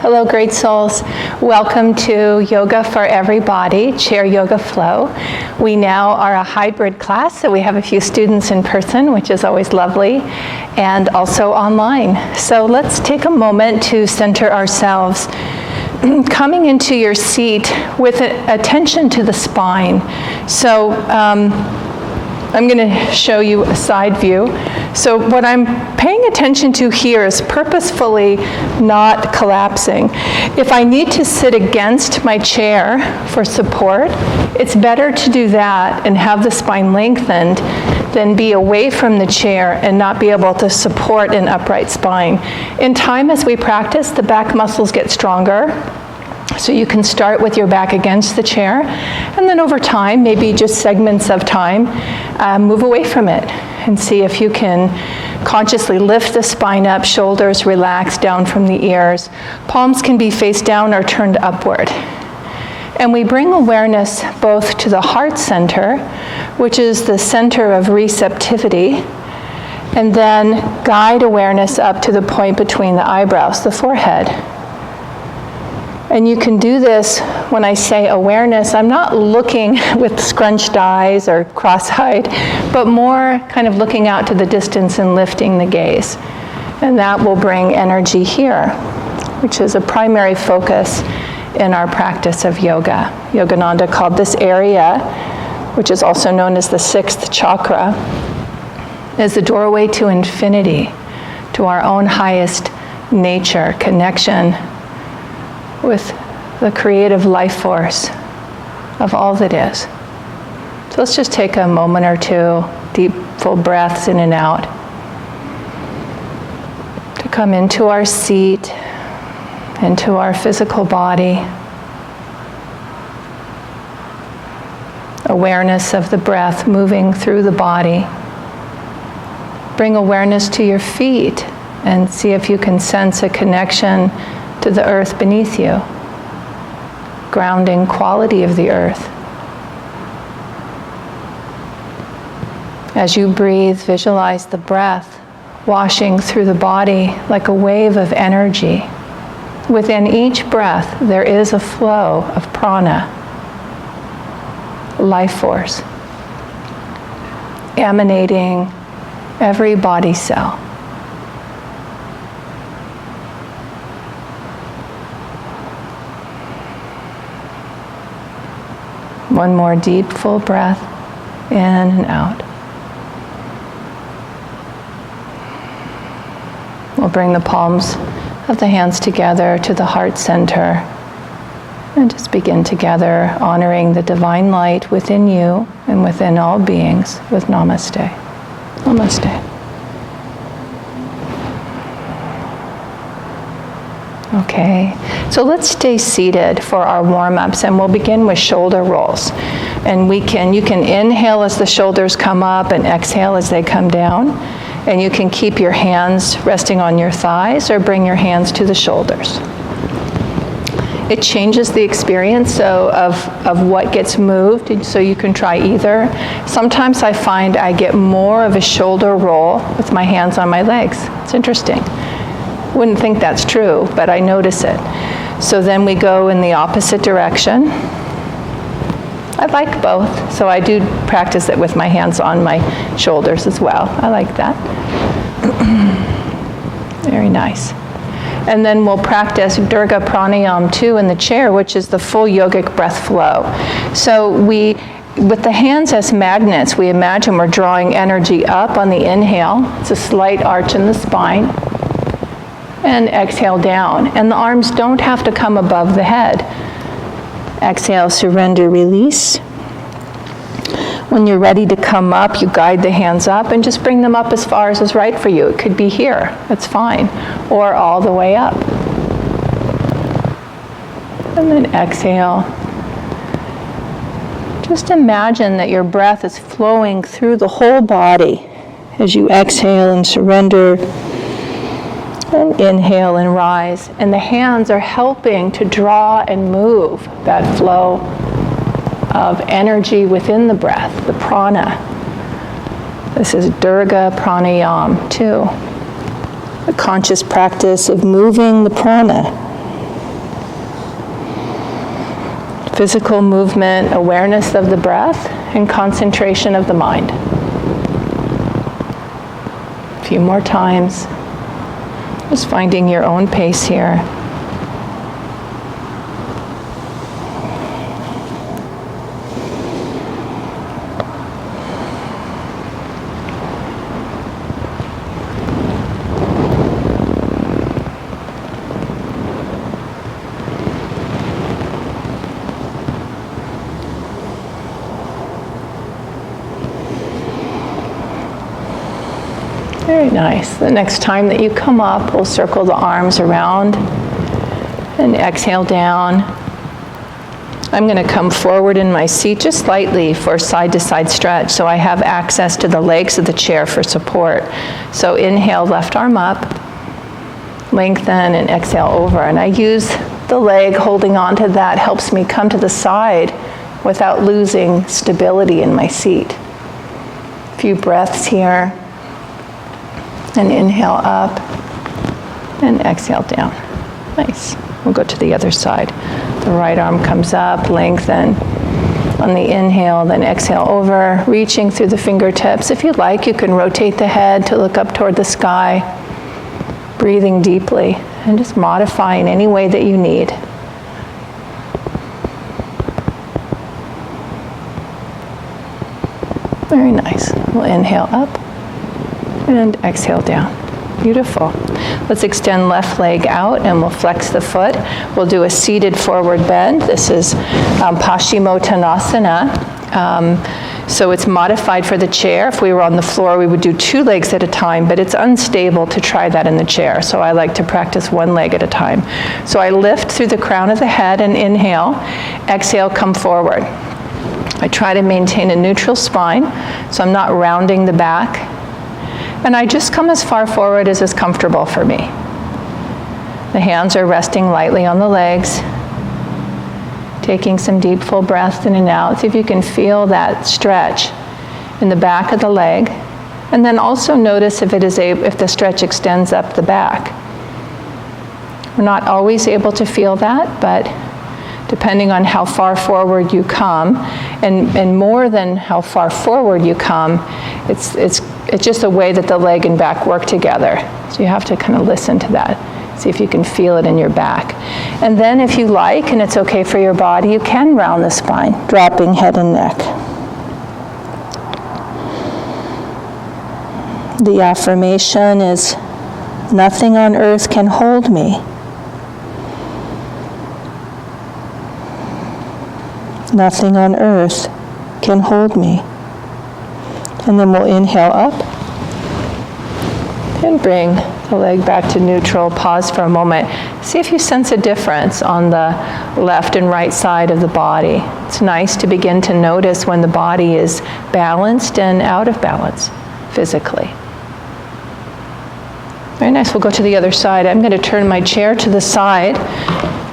Hello, great souls. Welcome to Yoga for Everybody, Chair Yoga Flow. We now are a hybrid class, so we have a few students in person, which is always lovely, and also online. So let's take a moment to center ourselves, coming into your seat with attention to the spine. So I'm going to show you a side view. So what I'm paying attention to here is purposefully not collapsing. If I need to sit against my chair for support, it's better to do that and have the spine lengthened than be away from the chair and not be able to support an upright spine. In time, as we practice, the back muscles get stronger. So you can start with your back against the chair, and then over time, maybe just segments of time, move away from it and see if you can consciously lift the spine up, shoulders relaxed down from the ears. Palms can be face down or turned upward. And we bring awareness both to the heart center, which is the center of receptivity, and then guide awareness up to the point between the eyebrows, the forehead. And you can do this when I say awareness. I'm not looking with scrunched eyes or cross-eyed, but more kind of looking out to the distance and lifting the gaze. And that will bring energy here, which is a primary focus in our practice of yoga. Yogananda called this area, which is also known as the sixth chakra, as the doorway to infinity, to our own highest nature, connection with the creative life force of all that is. So let's just take a moment or two, deep, full breaths in and out, to come into our seat, into our physical body. Awareness of the breath moving through the body. Bring awareness to your feet and see if you can sense a connection to the earth beneath you, grounding quality of the earth. As you breathe, visualize the breath washing through the body like a wave of energy. Within each breath, there is a flow of prana, life force, emanating every body cell. One more deep, full breath, in and out. We'll bring the palms of the hands together to the heart center and just begin together honoring the divine light within you and within all beings with Namaste. Namaste. Okay, so let's stay seated for our warm-ups, and we'll begin with shoulder rolls. And you can inhale as the shoulders come up and exhale as they come down. And you can keep your hands resting on your thighs or bring your hands to the shoulders. It changes the experience of what gets moved, so you can try either. Sometimes I find I get more of a shoulder roll with my hands on my legs. It's interesting. Wouldn't think that's true, but I notice it. So then we go in the opposite direction. I like both, so I do practice it with my hands on my shoulders as well. I like that. Very nice. And then we'll practice Durga Pranayam too in the chair, which is the full yogic breath flow. So with the hands as magnets, we imagine we're drawing energy up on the inhale. It's a slight arch in the spine. And exhale down. And the arms don't have to come above the head. Exhale, surrender, release. When you're ready to come up, you guide the hands up and just bring them up as far as is right for you. It could be here, that's fine. Or all the way up. And then exhale. Just imagine that your breath is flowing through the whole body as you exhale and surrender. And inhale and rise. And the hands are helping to draw and move that flow of energy within the breath, the prana. This is Durga Pranayam too. A conscious practice of moving the prana. physical movement, awareness of the breath, and concentration of the mind. A few more times. Just finding your own pace here. Very nice. The next time that you come up, we'll circle the arms around and exhale down. I'm going to come forward in my seat just slightly for side-to-side stretch so I have access to the legs of the chair for support. So inhale, left arm up, lengthen, and exhale over. And I use the leg, holding on to that helps me come to the side without losing stability in my seat. A few breaths here. And inhale up and exhale down. Nice. We'll go to the other side. The right arm comes up, lengthen on the inhale, then exhale over, reaching through the fingertips. If you'd like, you can rotate the head to look up toward the sky, breathing deeply, and just modify in any way that you need. Very nice. We'll inhale up and exhale down. Beautiful. Let's extend left leg out and we'll flex the foot. We'll do a seated forward bend. This is Paschimottanasana. So it's modified for the chair. If we were on the floor, we would do 2 legs at a time, but it's unstable to try that in the chair. So I like to practice 1 leg at a time. So I lift through the crown of the head and inhale. Exhale, come forward. I try to maintain a neutral spine, so I'm not rounding the back. And I just come as far forward as is comfortable for me. The hands are resting lightly on the legs. Taking some deep full breaths in and out. See if you can feel that stretch in the back of the leg. And then also notice if the stretch extends up the back. We're not always able to feel that, but depending on how far forward you come, and more than how far forward you come, it's just a way that the leg and back work together. So you have to kind of listen to that. See if you can feel it in your back. And then if you like, and it's okay for your body, you can round the spine, dropping head and neck. The affirmation is, nothing on earth can hold me. Nothing on earth can hold me. And then we'll inhale up and bring the leg back to neutral. Pause for a moment. See if you sense a difference on the left and right side of the body. It's nice to begin to notice when the body is balanced and out of balance physically. Very nice. We'll go to the other side. I'm going to turn my chair to the side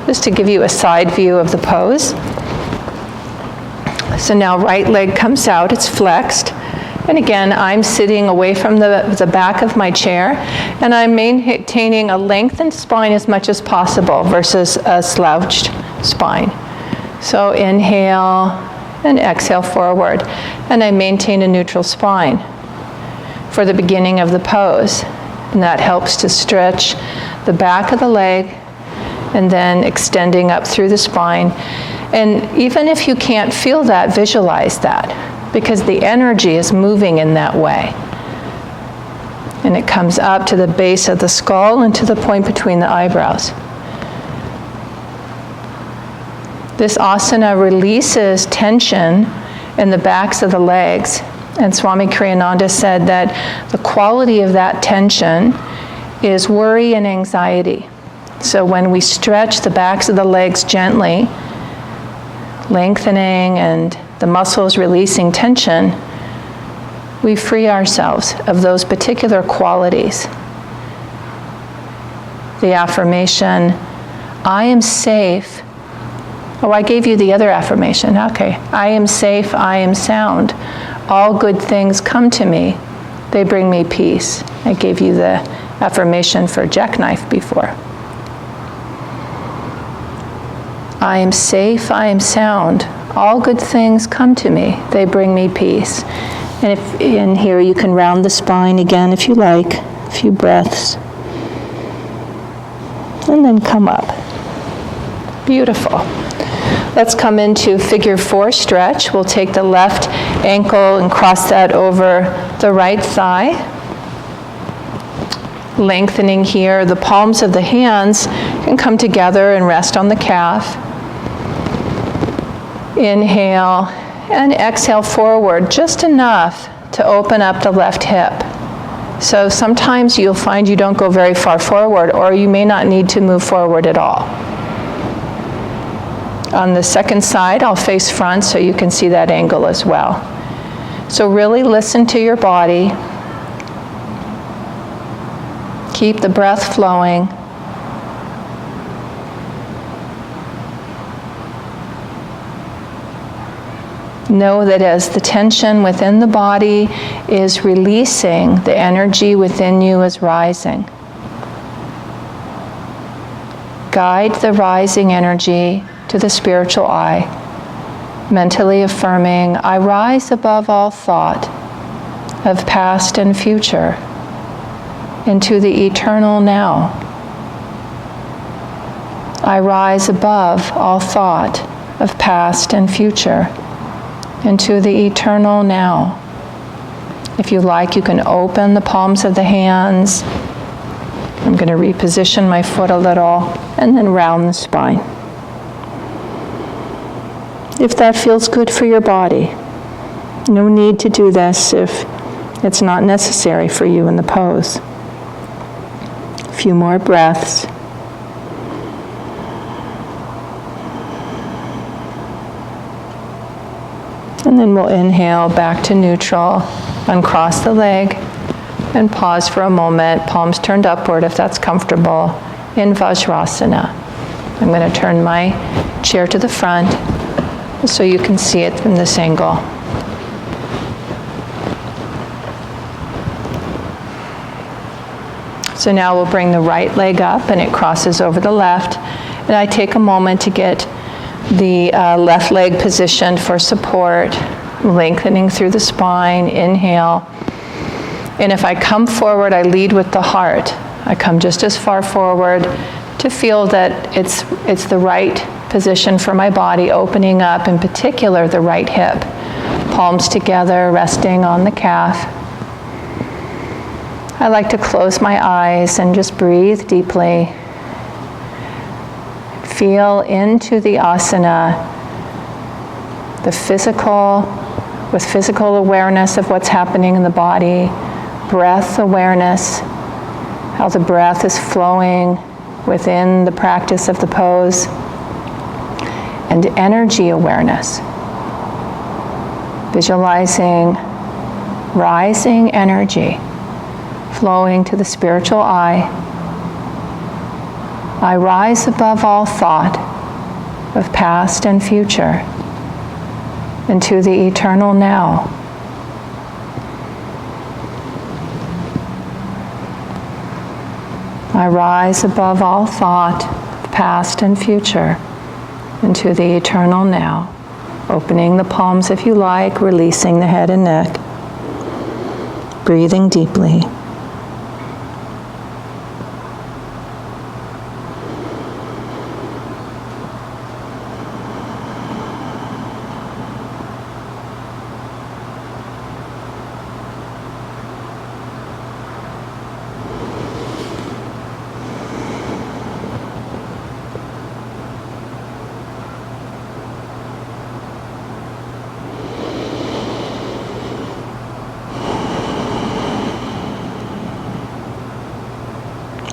just to give you a side view of the pose. So now right leg comes out, it's flexed. And again, I'm sitting away from the back of my chair, and I'm maintaining a lengthened spine as much as possible versus a slouched spine. So inhale and exhale forward, and I maintain a neutral spine for the beginning of the pose. And that helps to stretch the back of the leg and then extending up through the spine. And even if you can't feel that, visualize that, because the energy is moving in that way. And it comes up to the base of the skull and to the point between the eyebrows. This asana releases tension in the backs of the legs. And Swami Kriyananda said that the quality of that tension is worry and anxiety. So when we stretch the backs of the legs gently, lengthening and the muscles releasing tension, we free ourselves of those particular qualities. The affirmation, I am safe. Oh, I gave you the other affirmation. Okay. I am safe, I am sound. All good things come to me. They bring me peace. I gave you the affirmation for jackknife before. I am safe, I am sound. All good things come to me. They bring me peace. And if in here you can round the spine again if you like. A few breaths. And then come up. Beautiful. Let's come into figure 4 stretch. We'll take the left ankle and cross that over the right thigh. Lengthening here. The palms of the hands can come together and rest on the calf. Inhale and exhale forward, just enough to open up the left hip. So sometimes you'll find you don't go very far forward, or you may not need to move forward at all. On the second side, I'll face front so you can see that angle as well. So really listen to your body. Keep the breath flowing. Know that as the tension within the body is releasing, the energy within you is rising. Guide the rising energy to the spiritual eye, mentally affirming, I rise above all thought of past and future into the eternal now. I rise above all thought of past and future into the eternal now. If you like, you can open the palms of the hands. I'm going to reposition my foot a little and then round the spine. If that feels good for your body, no need to do this if it's not necessary for you in the pose. A few more breaths. And then we'll inhale back to neutral, uncross the leg, and pause for a moment, palms turned upward if that's comfortable, in Vajrasana. I'm going to turn my chair to the front so you can see it from this angle. So now we'll bring the right leg up and it crosses over the left. And I take a moment to get the left leg positioned for support, lengthening through the spine, inhale. And if I come forward, I lead with the heart. I come just as far forward to feel that it's the right position for my body, opening up, in particular, the right hip. Palms together, resting on the calf. I like to close my eyes and just breathe deeply. Feel into the asana, the physical, with physical awareness of what's happening in the body, breath awareness, how the breath is flowing within the practice of the pose, and energy awareness, visualizing rising energy flowing to the spiritual eye. I rise above all thought of past and future into the eternal now. I rise above all thought of past and future into the eternal now. Opening the palms if you like, releasing the head and neck. Breathing deeply.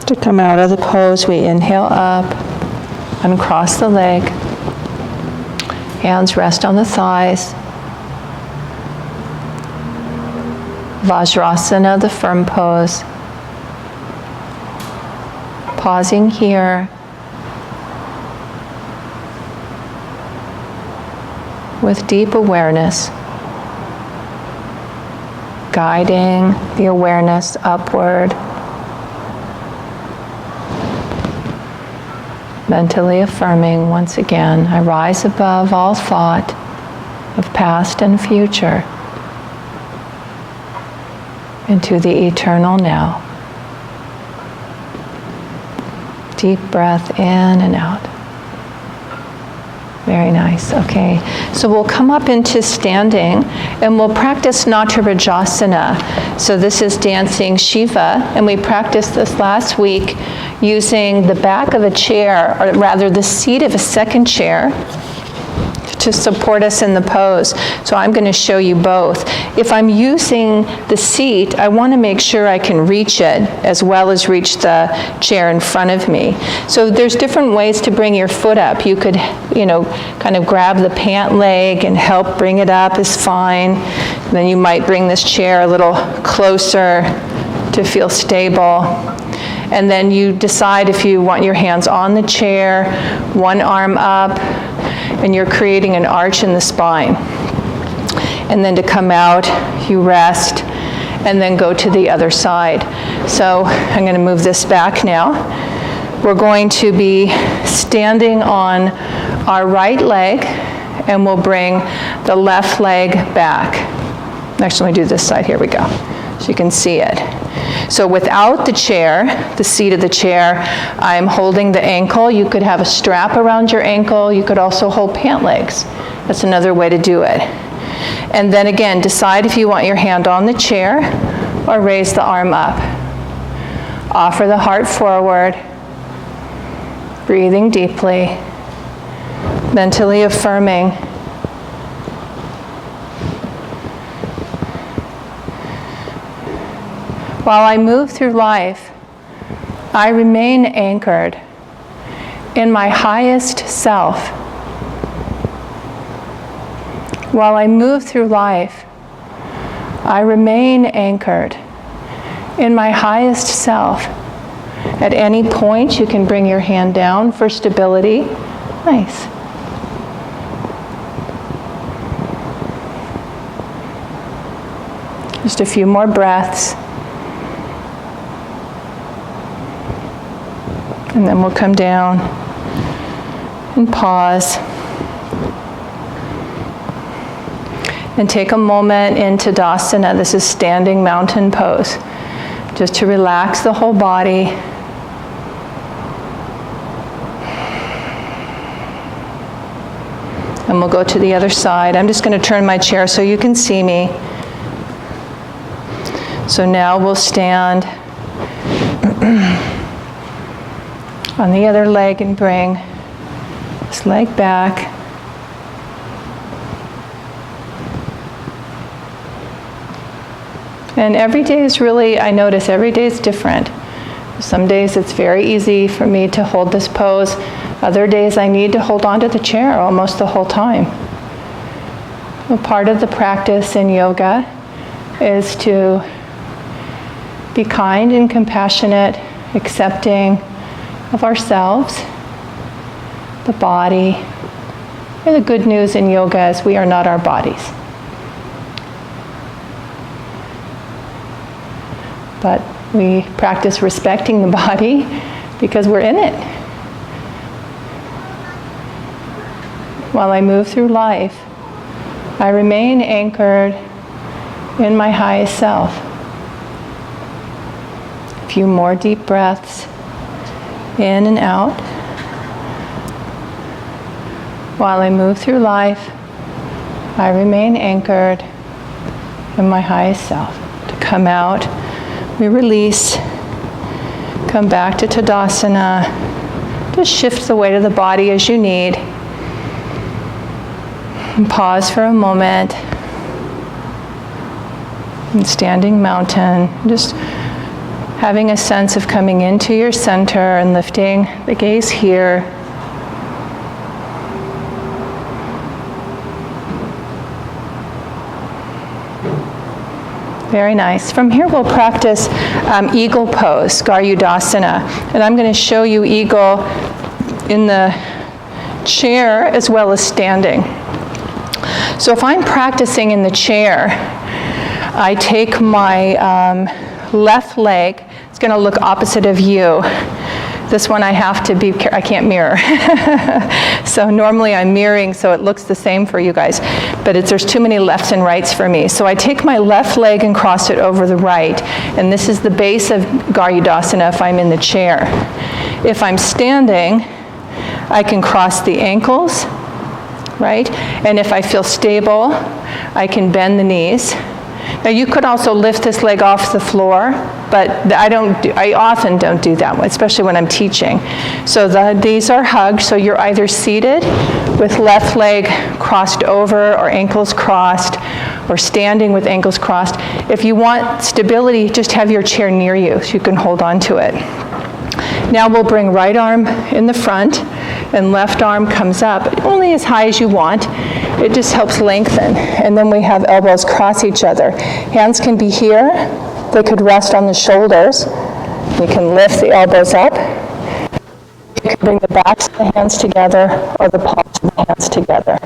To come out of the pose, we inhale up, uncross the leg, hands rest on the thighs. Vajrasana, the firm pose. Pausing here. With deep awareness, guiding the awareness upward. Mentally affirming once again, I rise above all thought of past and future into the eternal now. Deep breath in and out. Very nice. Okay, so we'll come up into standing and we'll practice Natarajasana. So this is dancing Shiva, and we practiced this last week using the back of a chair, or rather the seat of a second chair, to support us in the pose. So I'm going to show you both. If I'm using the seat, I want to make sure I can reach it as well as reach the chair in front of me. So there's different ways to bring your foot up. You could, kind of grab the pant leg and help bring it up is fine. Then you might bring this chair a little closer to feel stable. And then you decide if you want your hands on the chair, one arm up, and you're creating an arch in the spine. And then to come out, you rest, and then go to the other side. So I'm going to move this back now. We're going to be standing on our right leg, and we'll bring the left leg back. Actually, let me do this side. Here we go. So you can see it. So without the chair, the seat of the chair, I'm holding the ankle. You could have a strap around your ankle. You could also hold pant legs. That's another way to do it. And then again, decide if you want your hand on the chair or raise the arm up. Offer the heart forward, breathing deeply, mentally affirming. While I move through life, I remain anchored in my highest self. While I move through life, I remain anchored in my highest self. At any point, you can bring your hand down for stability. Nice. Just a few more breaths. And then we'll come down and pause. And take a moment in Tadasana. This is standing mountain pose. Just to relax the whole body. And we'll go to the other side. I'm just going to turn my chair so you can see me. So now we'll stand on the other leg and bring this leg back. And every day is really, I notice every day is different. Some days it's very easy for me to hold this pose. Other days I need to hold on to the chair almost the whole time. Well, part of the practice in yoga is to be kind and compassionate, accepting of ourselves, the body. And the good news in yoga is we are not our bodies. But we practice respecting the body because we're in it. While I move through life, I remain anchored in my highest self. A few more deep breaths. In and out. While I move through life, I remain anchored in my highest self. To come out, we release, come back to Tadasana. Just shift the weight of the body as you need. And pause for a moment. And standing mountain, just having a sense of coming into your center and lifting the gaze here. Very nice. From here we'll practice eagle pose, Garudasana. And I'm going to show you eagle in the chair as well as standing. So if I'm practicing in the chair, I take my left leg, it's going to look opposite of you, This one I have to be, I can't mirror. So normally I'm mirroring so it looks the same for you guys, but there's too many lefts and rights for me. So I take my left leg and cross it over the right, and this is the base of Garudasana if I'm in the chair. If I'm standing, I can cross the ankles, right? And if I feel stable, I can bend the knees. Now you could also lift this leg off the floor, but I often don't do that, especially when I'm teaching. So these are hugged, so you're either seated with left leg crossed over or ankles crossed, or standing with ankles crossed. If you want stability, just have your chair near you so you can hold on to it. Now we'll bring right arm in the front and left arm comes up, only as high as you want. It just helps lengthen. And then we have elbows cross each other. Hands can be here. They could rest on the shoulders. You can lift the elbows up. You can bring the backs of the hands together or the palms of the hands together.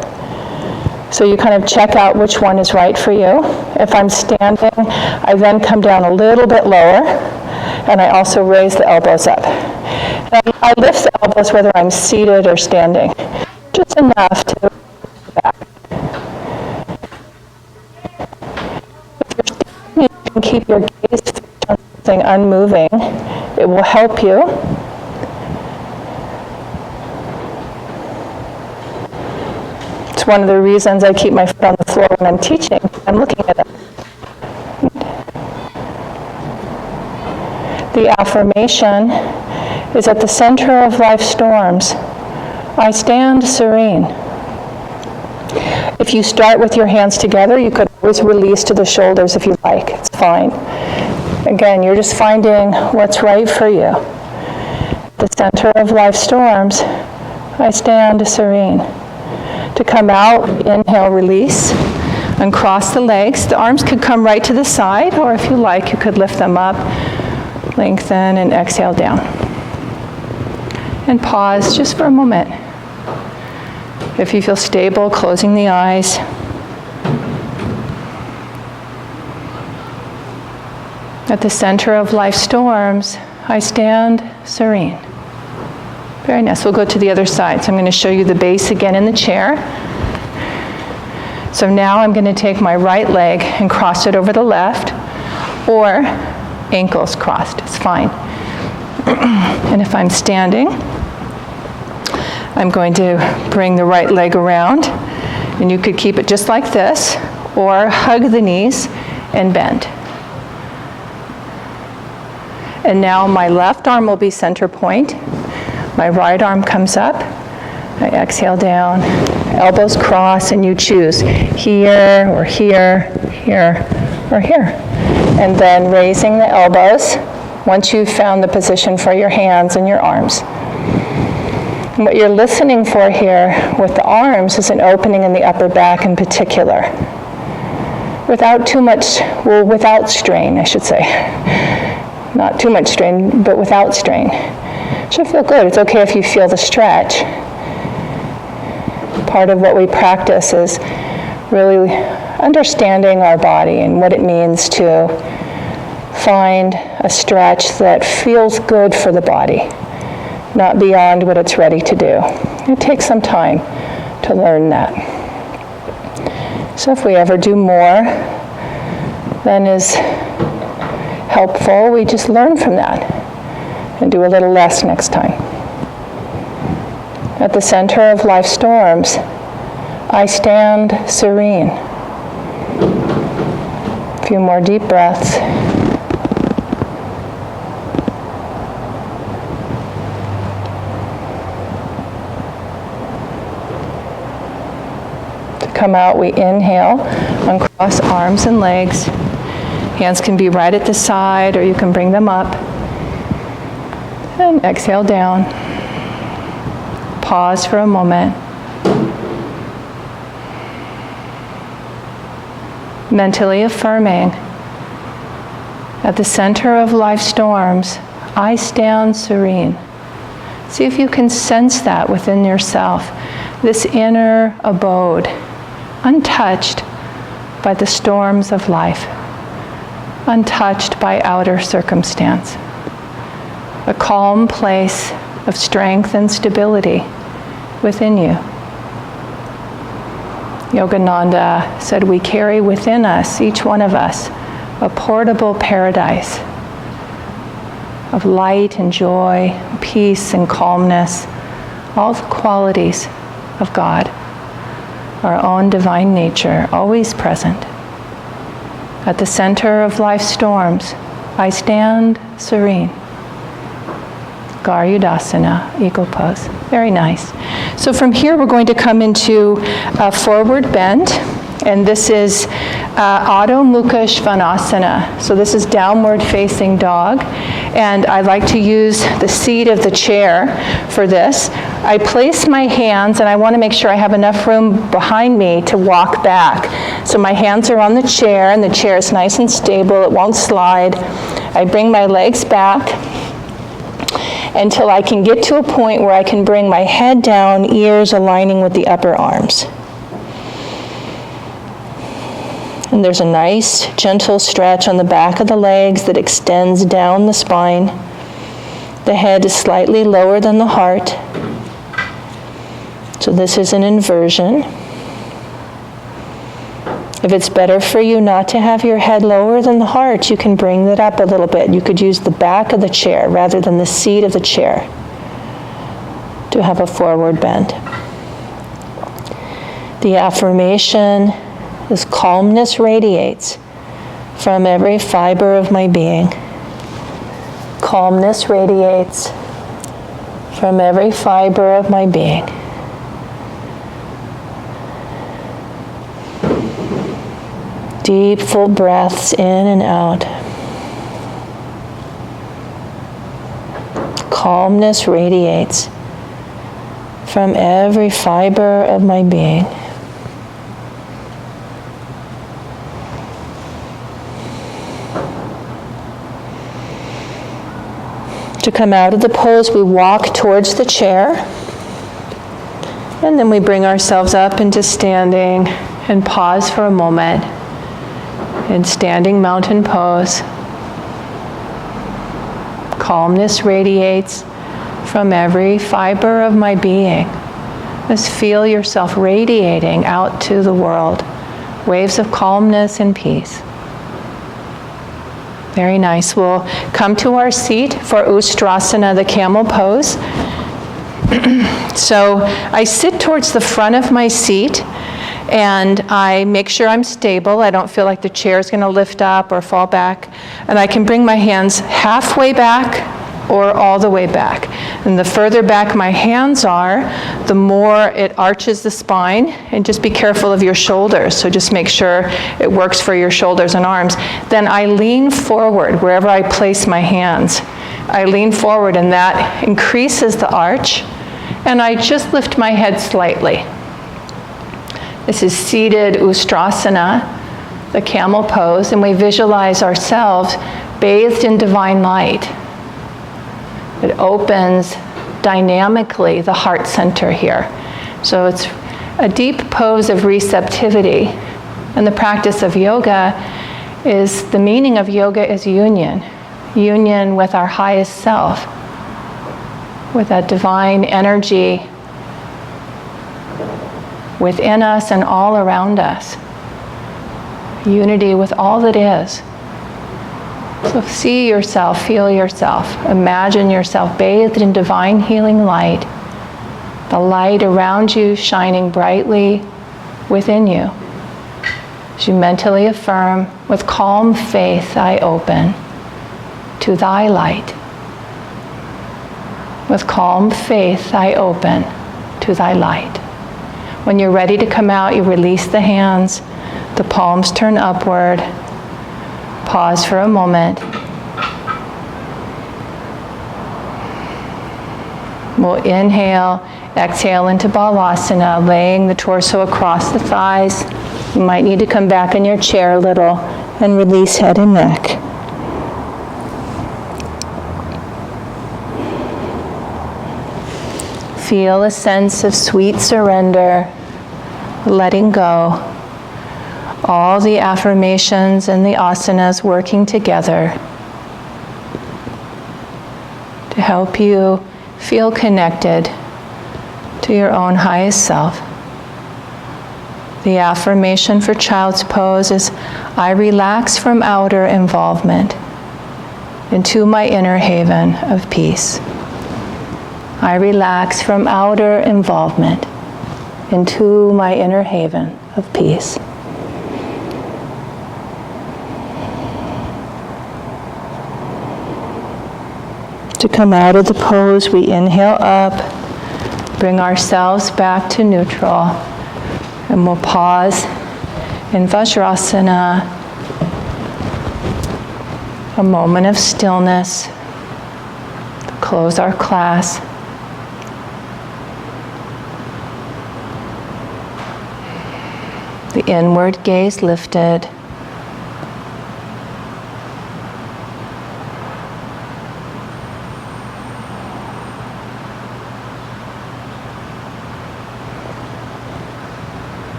So you kind of check out which one is right for you. If I'm standing, I then come down a little bit lower, and I also raise the elbows up. And I lift the elbows whether I'm seated or standing, just enough to back. If you're standing, you can keep your gaze fixed on something unmoving. It will help you. It's one of the reasons I keep my foot on the floor when I'm teaching. I'm looking at it. The affirmation is at the center of life's storms. I stand serene. If you start with your hands together, you could always release to the shoulders if you like. It's fine. Again, you're just finding what's right for you. The center of life's storms, I stand serene. To come out, inhale, release, uncross the legs. The arms could come right to the side, or if you like, you could lift them up, lengthen, and exhale down. And pause just for a moment. If you feel stable, closing the eyes. At the center of life's storms, I stand serene. Very nice. We'll go to the other side. So I'm going to show you the base again in the chair. So now I'm going to take my right leg and cross it over the left, or ankles crossed. It's fine. And if I'm standing, I'm going to bring the right leg around, and you could keep it just like this, or hug the knees and bend. And now my left arm will be center point. My right arm comes up. I exhale down. Elbows cross, and you choose here, or here, here, or here. And then raising the elbows once you've found the position for your hands and your arms. And what you're listening for here with the arms is an opening in the upper back in particular. Without too much, well, without strain, I should say. Not too much strain, but without strain. It should feel good. It's okay if you feel the stretch. Part of what we practice is really understanding our body and what it means to find a stretch that feels good for the body, not beyond what it's ready to do. It takes some time to learn that. So if we ever do more than is helpful, we just learn from that and do a little less next time. At the center of life's storms, I stand serene. A few more deep breaths. To come out, we inhale, uncross arms and legs. Hands can be right at the side, or you can bring them up. And exhale down. Pause for a moment. Mentally affirming, at the center of life's storms, I stand serene. See if you can sense that within yourself, this inner abode, untouched by the storms of life, untouched by outer circumstance. a calm place of strength and stability within you. Yogananda said we carry within us, each one of us, a portable paradise of light and joy, peace and calmness, all the qualities of God, our own divine nature, always present. At the center of life's storms, I stand serene. Garudasana, Eagle Pose. Very nice. So from here we're going to come into a forward bend, and this is Adho Mukha Svanasana. So this is downward facing dog, and I like to use the seat of the chair for this. I place my hands, and I want to make sure I have enough room behind me to walk back. So my hands are on the chair, and the chair is nice and stable. It won't slide. I bring my legs back until I can get to a point where I can bring my head down, ears aligning with the upper arms. And there's a nice, gentle stretch on the back of the legs that extends down the spine. The head is slightly lower than the heart. So this is an inversion. If it's better for you not to have your head lower than the heart, you can bring that up a little bit. You could use the back of the chair rather than the seat of the chair to have a forward bend. The affirmation is calmness radiates from every fiber of my being. Calmness radiates from every fiber of my being. Deep, full breaths in and out. Calmness radiates from every fiber of my being. To come out of the pose, we walk towards the chair, and then we bring ourselves up into standing and pause for a moment. In standing mountain pose, calmness radiates from every fiber of my being. Just feel yourself radiating out to the world. Waves of calmness and peace. Very nice. We'll come to our seat for ustrasana, the camel pose. So I sit towards the front of my seat, and I make sure I'm stable. I don't feel like the chair is going to lift up or fall back. And I can bring my hands halfway back or all the way back. And the further back my hands are, the more it arches the spine. And just be careful of your shoulders. So just make sure it works for your shoulders and arms. Then I lean forward wherever I place my hands. I lean forward, and that increases the arch. And I just lift my head slightly. This is seated ustrasana, the camel pose, and we visualize ourselves bathed in divine light. It opens dynamically the heart center here. So it's a deep pose of receptivity. And the practice of yoga is, the meaning of yoga is union. Union with our highest self, with that divine energy within us and all around us. Unity with all that is. So see yourself, feel yourself, imagine yourself bathed in divine healing light, the light around you shining brightly within you. As you mentally affirm, with calm faith I open to thy light. With calm faith I open to thy light. When you're ready to come out, you release the hands, the palms turn upward. Pause for a moment. We'll inhale, exhale into Balasana, laying the torso across the thighs. You might need to come back in your chair a little and release head and neck. Feel a sense of sweet surrender, letting go. All the affirmations and the asanas working together to help you feel connected to your own highest self. The affirmation for Child's Pose is, I relax from outer involvement into my inner haven of peace. I relax from outer involvement into my inner haven of peace. To come out of the pose, we inhale up, bring ourselves back to neutral, and we'll pause in Vajrasana, a moment of stillness to close our class. The inward gaze lifted.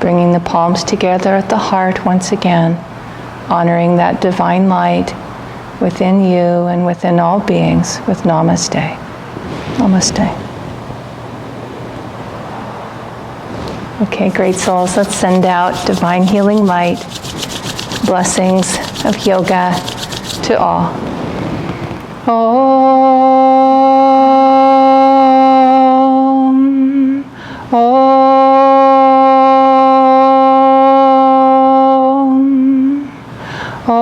Bringing the palms together at the heart once again, honoring that divine light within you and within all beings with Namaste. Namaste. Okay, great souls, let's send out divine healing light, blessings of yoga to all. Om. Om. Om.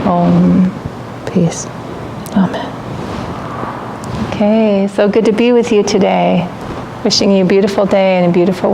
Om. Peace. Amen. Okay, so good to be with you today. Wishing you a beautiful day and a beautiful